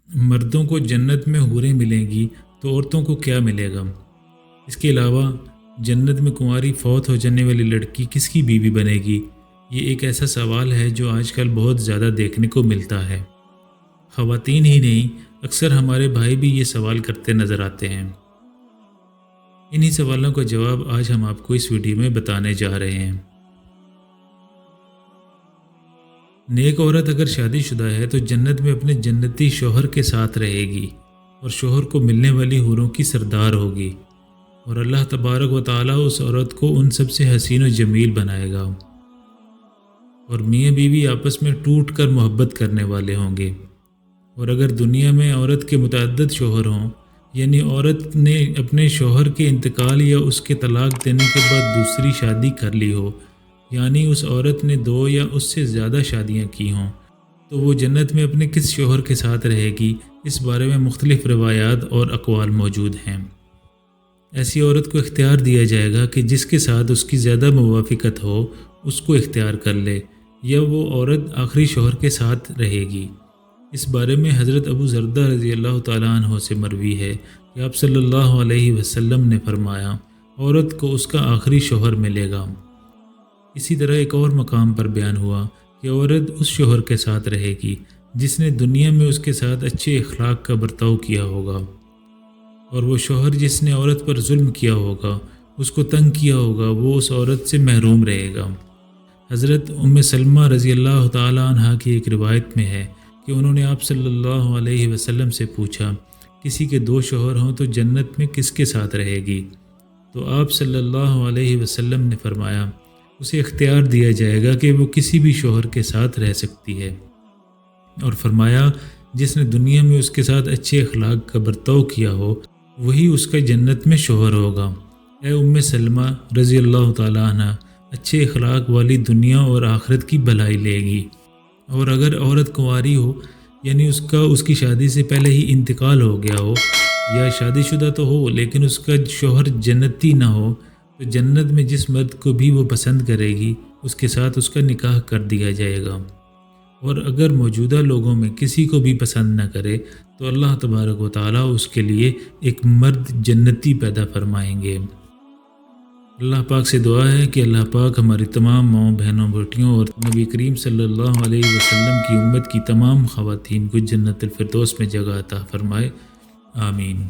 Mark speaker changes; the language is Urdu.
Speaker 1: مردوں کو جنت میں حوریں ملیں گی تو عورتوں کو کیا ملے گا؟ اس کے علاوہ جنت میں کنواری فوت ہو جانے والی لڑکی کس کی بیوی بنے گی؟ یہ ایک ایسا سوال ہے جو آج کل بہت زیادہ دیکھنے کو ملتا ہے۔ خواتین ہی نہیں، اکثر ہمارے بھائی بھی یہ سوال کرتے نظر آتے ہیں۔ انہی سوالوں کا جواب آج ہم آپ کو اس ویڈیو میں بتانے جا رہے ہیں۔ نیک عورت اگر شادی شدہ ہے تو جنت میں اپنے جنتی شوہر کے ساتھ رہے گی اور شوہر کو ملنے والی حوروں کی سردار ہوگی، اور اللہ تبارک و تعالیٰ اس عورت کو ان سب سے حسین و جمیل بنائے گا، اور میاں بیوی آپس میں ٹوٹ کر محبت کرنے والے ہوں گے۔ اور اگر دنیا میں عورت کے متعدد شوہر ہوں، یعنی عورت نے اپنے شوہر کے انتقال یا اس کے طلاق دینے کے بعد دوسری شادی کر لی ہو، یعنی اس عورت نے 2 یا اس سے زیادہ شادیاں کی ہوں، تو وہ جنت میں اپنے کس شوہر کے ساتھ رہے گی؟ اس بارے میں مختلف روایات اور اقوال موجود ہیں۔ ایسی عورت کو اختیار دیا جائے گا کہ جس کے ساتھ اس کی زیادہ موافقت ہو اس کو اختیار کر لے، یا وہ عورت آخری شوہر کے ساتھ رہے گی۔ اس بارے میں حضرت ابو زردہ رضی اللہ تعالیٰ عنہ سے مروی ہے کہ آپ صلی اللہ علیہ وسلم نے فرمایا، عورت کو اس کا آخری شوہر ملے گا۔ اسی طرح ایک اور مقام پر بیان ہوا کہ عورت اس شوہر کے ساتھ رہے گی جس نے دنیا میں اس کے ساتھ اچھے اخلاق کا برتاؤ کیا ہوگا، اور وہ شوہر جس نے عورت پر ظلم کیا ہوگا، اس کو تنگ کیا ہوگا، وہ اس عورت سے محروم رہے گا۔ حضرت ام سلمہ رضی اللہ تعالیٰ عنہ کی ایک روایت میں ہے کہ انہوں نے آپ صلی اللہ علیہ وسلم سے پوچھا، کسی کے 2 شوہر ہوں تو جنت میں کس کے ساتھ رہے گی؟ تو آپ صلی اللہ علیہ وسلم نے فرمایا، اسے اختیار دیا جائے گا کہ وہ کسی بھی شوہر کے ساتھ رہ سکتی ہے، اور فرمایا جس نے دنیا میں اس کے ساتھ اچھے اخلاق کا برتاؤ کیا ہو وہی اس کا جنت میں شوہر ہوگا۔ اے ام سلمہ رضی اللہ تعالیٰ عنہ، اچھے اخلاق والی دنیا اور آخرت کی بھلائی لے گی، اور اگر عورت کنواری ہو، یعنی اس کی شادی سے پہلے ہی انتقال ہو گیا ہو، یا شادی شدہ تو ہو لیکن اس کا شوہر جنتی نہ ہو، تو جنت میں جس مرد کو بھی وہ پسند کرے گی اس کے ساتھ اس کا نکاح کر دیا جائے گا، اور اگر موجودہ لوگوں میں کسی کو بھی پسند نہ کرے تو اللہ تبارک و تعالیٰ اس کے لیے ایک مرد جنتی پیدا فرمائیں گے۔ اللہ پاک سے دعا ہے کہ اللہ پاک ہماری تمام ماؤں، بہنوں، بیٹیوں اور نبی کریم صلی اللہ علیہ وسلم کی امت کی تمام خواتین کو جنت الفردوس میں جگہ عطا فرمائے، آمین۔